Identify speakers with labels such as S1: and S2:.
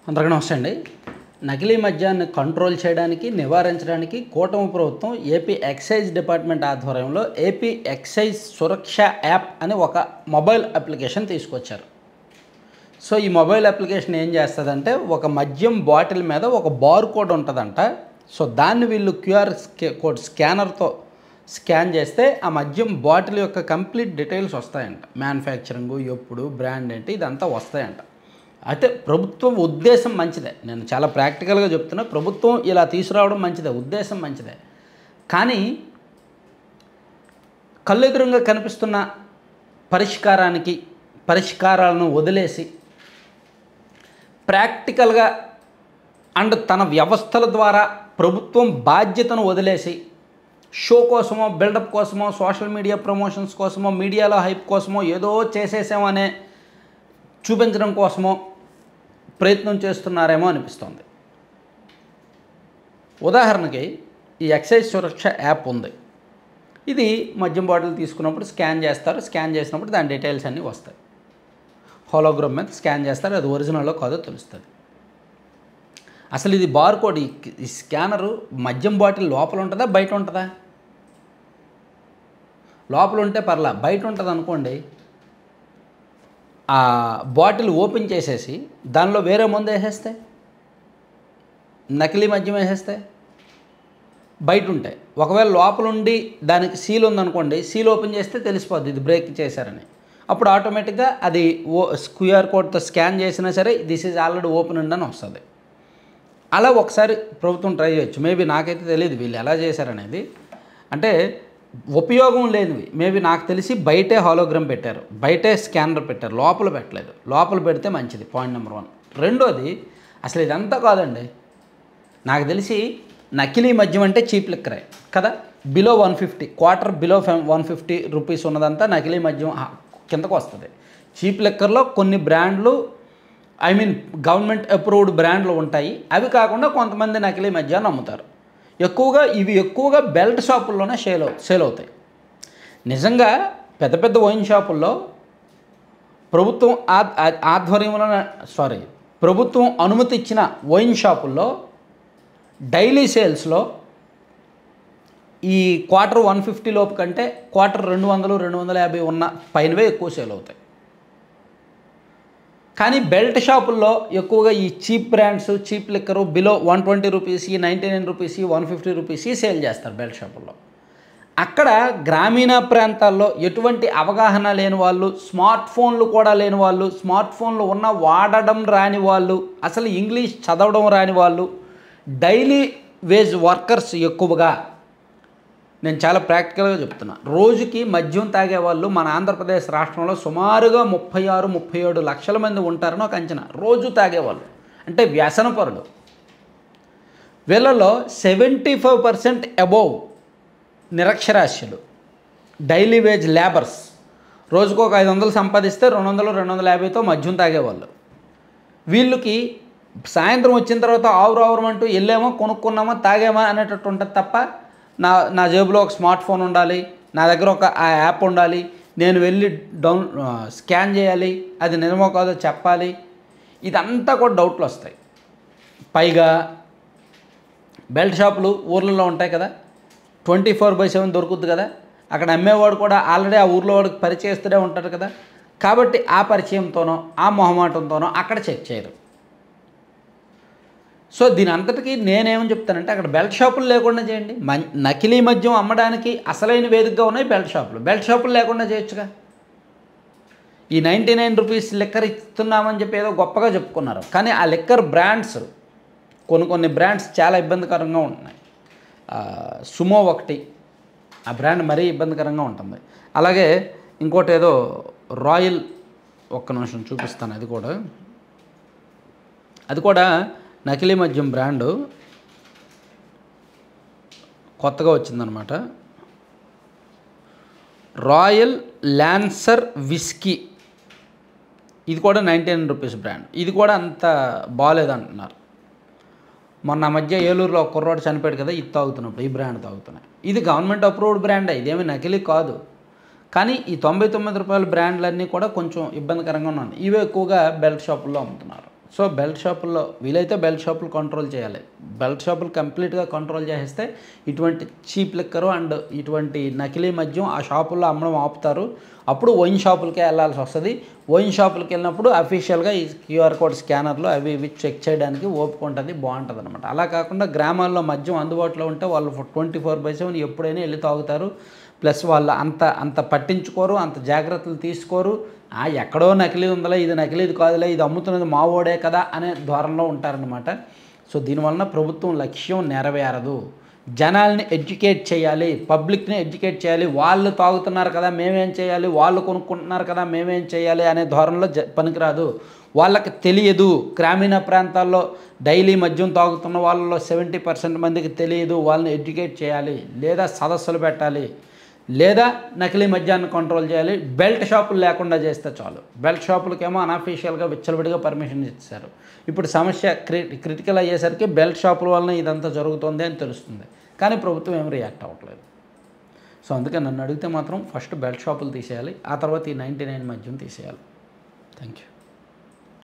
S1: అందరికీ నమస్తే అండి. నకిలీ మద్యాన్ని కంట్రోల్ చేయడానికి, నివారించడానికి కూటమి ప్రభుత్వం ఏపీ ఎక్సైజ్ డిపార్ట్మెంట్ ఆధ్వర్యంలో ఏపీ ఎక్సైజ్ సురక్ష యాప్ అని ఒక మొబైల్ అప్లికేషన్ తీసుకొచ్చారు. సో ఈ మొబైల్ అప్లికేషన్ ఏం చేస్తుందంటే, ఒక మద్యం బాటిల్ మీద ఒక బార్ కోడ్ ఉంటుందంట. సో దాన్ని వీళ్ళు క్యూఆర్ కోడ్ స్కానర్తో స్కాన్ చేస్తే ఆ మద్యం బాటిల్ యొక్క కంప్లీట్ డీటెయిల్స్ వస్తాయంట. మ్యానుఫ్యాక్చరింగ్, ఎప్పుడు, బ్రాండ్ ఏంటి, ఇదంతా వస్తాయంట. అయితే ప్రభుత్వం ఉద్దేశం మంచిదే, నేను చాలా ప్రాక్టికల్గా చెప్తున్నా. ప్రభుత్వం ఇలా తీసుకురావడం మంచిదే, ఉద్దేశం మంచిదే. కానీ కళ్ళెదురుగా కనిపిస్తున్న పరిష్కారాలను వదిలేసి ప్రాక్టికల్గా అండ్ తన వ్యవస్థల ద్వారా ప్రభుత్వం బాధ్యతను వదిలేసి షో కోసమో, బిల్డప్ కోసమో, సోషల్ మీడియా ప్రమోషన్స్ కోసమో, మీడియాలో హైప్ కోసమో, ఏదో చేసేసామనే చూపించడం కోసమో ప్రయత్నం చేస్తున్నారేమో అనిపిస్తుంది. ఉదాహరణకి ఈ ఎక్సైజ్ సురక్ష యాప్ ఉంది. ఇది మద్యం బాటిల్ తీసుకున్నప్పుడు స్కాన్ చేస్తారు. స్కాన్ చేసినప్పుడు దాని డీటెయిల్స్ అన్నీ వస్తాయి. హోలోగ్రామ్ మీద స్కాన్ చేస్తారు, అది ఒరిజినల్లో కాదో తెలుస్తుంది. అసలు ఇది బార్ కోడ్, ఈ స్కానరు మద్యం బాటిల్ లోపల ఉంటుందా, బయట ఉంటుందా? లోపల ఉంటే పర్లా, బయట ఉంటుంది అనుకోండి, ఆ బాటిల్ ఓపెన్ చేసేసి దానిలో వేరే మందు వేసేస్తే, నకిలీ మద్యం వేసేస్తే బయట ఉంటాయి. ఒకవేళ లోపల ఉండి దానికి సీల్ ఉందనుకోండి, సీల్ ఓపెన్ చేస్తే తెలిసిపోద్ది ఇది బ్రేక్ చేశారని. అప్పుడు ఆటోమేటిక్గా అది క్యూఆర్ కోడ్తో స్కాన్ చేసినా సరే దిస్ ఈజ్ ఆల్రెడీ ఓపెన్ అని వస్తుంది. అలా ఒకసారి ప్రభుత్వం ట్రై చేయొచ్చు. మేబీ నాకైతే తెలియదు వీళ్ళు ఎలా చేశారనేది. అంటే ఉపయోగం లేనివి మేబీ నాకు తెలిసి బయటే హాలోగ్రామ్ పెట్టారు, బయటే స్కానర్ పెట్టారు, లోపల పెట్టలేదు. లోపల పెడితే మంచిది, పాయింట్ నెంబర్ 1. రెండోది, అసలు ఇదంతా కాదండి. నాకు తెలిసి నకిలీ మద్యం అంటే చీప్ లిక్కరే కదా. బిలో 150, క్వార్టర్ బిలో 150 రూపీస్ ఉన్నదంతా నకిలీ మద్యం కిందకు వస్తుంది. చీప్ లిక్కర్లో కొన్ని బ్రాండ్లు, గవర్నమెంట్ అప్రూవ్డ్ బ్రాండ్లు ఉంటాయి. అవి కాకుండా కొంతమంది నకిలీ మద్యాన్ని అమ్ముతారు. ఇవి ఎక్కువగా బెల్ట్ షాపుల్లోనే సేల్ అవుతాయి. నిజంగా పెద్ద పెద్ద వైన్ షాపుల్లో ప్రభుత్వం ప్రభుత్వం అనుమతి ఇచ్చిన వైన్ షాపుల్లో డైలీ సేల్స్లో ఈ క్వార్టర్ 150 లోపు కంటే క్వార్టర్ 200, 250 ఉన్న పైనవే ఎక్కువ సేల్ అవుతాయి. కానీ బెల్ట్ షాపుల్లో ఎక్కువగా ఈ cheap brands, cheap liquor below 120 rupees, 99 rupees, 150 rupees sale చేస్తారు బెల్ట్ షాపుల్లో. అక్కడ గ్రామీణ ప్రాంతాల్లో ఎటువంటి అవగాహన లేని వాళ్ళు, స్మార్ట్ ఫోన్లు కూడా లేని వాళ్ళు, స్మార్ట్ ఫోన్లు ఉన్న వాడడం రాని వాళ్ళు, అసలు ఇంగ్లీష్ చదవడం రాని వాళ్ళు, డైలీ వేజ్ వర్కర్స్ ఎక్కువగా, నేను చాలా ప్రాక్టికల్గా చెప్తున్నా, రోజుకి మద్యం తాగేవాళ్ళు మన ఆంధ్రప్రదేశ్ రాష్ట్రంలో సుమారుగా 36-37 లక్షల మంది ఉంటారని ఒక అంచనా. రోజు తాగేవాళ్ళు అంటే వ్యసనపరులు. వీళ్ళలో 75% అబోవ్ నిరక్షరాస్యులు, డైలీ వేజ్ లేబర్స్. రోజుకు ఒక 500 సంపాదిస్తే 200-250తో మద్యం తాగేవాళ్ళు. వీళ్ళకి సాయంత్రం వచ్చిన తర్వాత ఆవురావురమంటూ వెళ్ళామో, కొనుక్కున్నామో, తాగామా అనేటట్టు ఉంటుంది తప్ప నా జేబులో ఒక స్మార్ట్ ఫోన్ ఉండాలి, నా దగ్గర ఒక యాప్ ఉండాలి, నేను వెళ్ళి స్కాన్ చేయాలి, అది నిజమో కాదో చెప్పాలి, ఇదంతా కూడా డౌట్లు వస్తాయి. పైగా బెల్ట్ షాపులు ఊర్లలో ఉంటాయి కదా, 24/7 దొరుకుతుంది కదా. అక్కడ అమ్మేవాడు కూడా ఆల్రెడీ ఆ ఊర్లో వాడికి పరిచయస్తుడే ఉంటాడు కదా. కాబట్టి ఆ పరిచయంతోనో, ఆ మొహమాటంతోనో అక్కడ చెక్ చేయరు. సో దీని అంతటికీ నేనేమని చెప్తానంటే, అక్కడ బెల్ట్ షాపులు లేకుండా చేయండి. నకిలీ మద్యం అమ్మడానికి అసలైన వేదికగా ఉన్నాయి బెల్ట్ షాపులు. బెల్ట్ షాపులు లేకుండా చేయొచ్చుగా. ఈ 99 రూపీస్ లిక్కర్ ఇస్తున్నామని చెప్పి ఏదో గొప్పగా చెప్పుకున్నారు. కానీ ఆ లిక్కర్ బ్రాండ్స్, కొన్ని బ్రాండ్స్ చాలా ఇబ్బందికరంగా ఉంటున్నాయి. సుమో ఒకటి, ఆ బ్రాండ్ మరీ ఇబ్బందికరంగా ఉంటుంది. అలాగే ఇంకోటి ఏదో రాయల్, ఒక్క నిమిషం చూపిస్తాను, అది కూడా నకిలీ మద్యం బ్రాండు కొత్తగా వచ్చిందనమాట. రాయల్ ల్యాన్సర్ విస్కీ, ఇది కూడా 99 రూపీస్ బ్రాండ్. ఇది కూడా అంత బాగాలేదంటున్నారు. మొన్న మధ్య ఏలూరులో ఒక కుర్రోడు చనిపోయాడు కదా, ఇది తాగుతున్నప్పుడు ఈ బ్రాండ్ తాగుతున్నాయి. ఇది గవర్నమెంట్ అప్రూవ్డ్ బ్రాండే, ఇదేమీ నకిలీ కాదు. కానీ ఈ 99 రూపాయల బ్రాండ్లన్నీ కూడా కొంచెం ఇబ్బందికరంగా ఉన్నాయి. ఇవే ఎక్కువగా బెల్ట్ షాపుల్లో అమ్ముతున్నారు. సో బెల్ట్ షాపుల్లో వీలైతే బెల్ట్ షాపులు కంట్రోల్ చేయాలి. బెల్ట్ షాపులు కంప్లీట్గా కంట్రోల్ చేసేస్తే ఇటువంటి చీప్ లిక్కరు అండ్ ఇటువంటి నకిలీ మద్యం ఆ షాపుల్లో అమ్మడం ఆపుతారు. అప్పుడు వైన్ షాపులకే వెళ్ళాల్సి వస్తుంది. వైన్ షాపులకి వెళ్ళినప్పుడు అఫీషియల్గా ఈ క్యూఆర్ కోడ్ స్కానర్లు అవి ఇవి చెక్ చేయడానికి ఓపిక ఉంటుంది, బాగుంటుంది అనమాట. అలా కాకుండా గ్రామాల్లో మద్యం అందుబాటులో ఉంటే వాళ్ళు 24/7 ఎప్పుడైనా వెళ్ళి తాగుతారు. ప్లస్ వాళ్ళు అంత పట్టించుకోరు, అంత జాగ్రత్తలు తీసుకోరు. ఎక్కడో నకిలీ ఉందలే, ఇది నకిలీది కాదులే, ఇది అమ్ముతున్నది మావోడే కదా అనే ధోరణిలో ఉంటారనమాట. సో దీనివలన ప్రభుత్వం లక్ష్యం నెరవేరదు. జనాల్ని ఎడ్యుకేట్ చేయాలి, పబ్లిక్ని ఎడ్యుకేట్ చేయాలి. వాళ్ళు తాగుతున్నారు కదా మేమేం చేయాలి, వాళ్ళు కొనుక్కుంటున్నారు కదా మేమేం చేయాలి అనే ధోరణిలో పనికిరాదు. వాళ్ళకి తెలియదు. గ్రామీణ ప్రాంతాల్లో డైలీ మద్యం తాగుతున్న వాళ్ళలో 70% మందికి తెలియదు. వాళ్ళని ఎడ్యుకేట్ చేయాలి, లేదా సదస్సులు పెట్టాలి, లేదా నకిలీ మద్యాన్ని కంట్రోల్ చేయాలి. బెల్ట్ షాపులు లేకుండా చేస్తే చాలు. బెల్ట్ షాపులకేమో అనఫీషియల్గా విచ్చలవిడిగా పర్మిషన్ ఇచ్చారు. ఇప్పుడు సమస్య క్రిటికల్ అయ్యేసరికి బెల్ట్ షాపుల వలన ఇదంతా జరుగుతుంది అని తెలుస్తుంది, కానీ ప్రభుత్వం ఏం రియాక్ట్ అవ్వట్లేదు. సో అందుకే నన్ను అడిగితే మాత్రం ఫస్ట్ బెల్ట్ షాపులు తీసేయాలి, ఆ తర్వాత ఈ 99 మద్యం తీసేయాలి. Thank you.